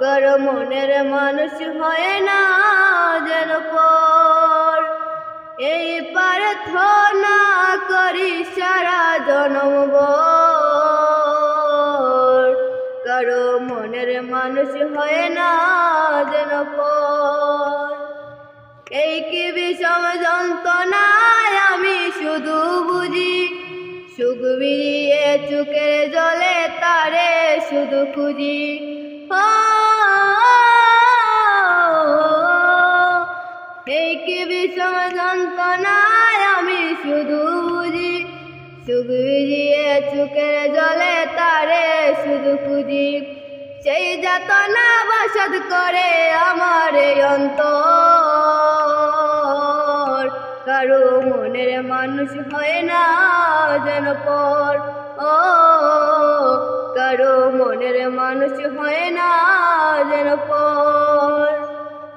কারো মনের মানুষ হয় না যেন পর। এই প্রার্থনা করি সারা জনমভর, কারো মনের মানুষ হয় না যেন পর। এই কি বিষম যন্ত্রণায় আমি শুধু বুঝি, সুখ বিরিয়ে চোখের জলে তারে শুধু খুঁজি। এই কি বিষম যন্ত্রণায় আমি শুধু বুঝি, সুখ বিরিয়ে চোখের জলে তারে শুধু খুঁজি। সেই যাতনা বসত করে আমার অন্তর, কারো মনের মানুষ হয় না যেন পর। ও কারো মনের মানুষ হয় না যেন পর।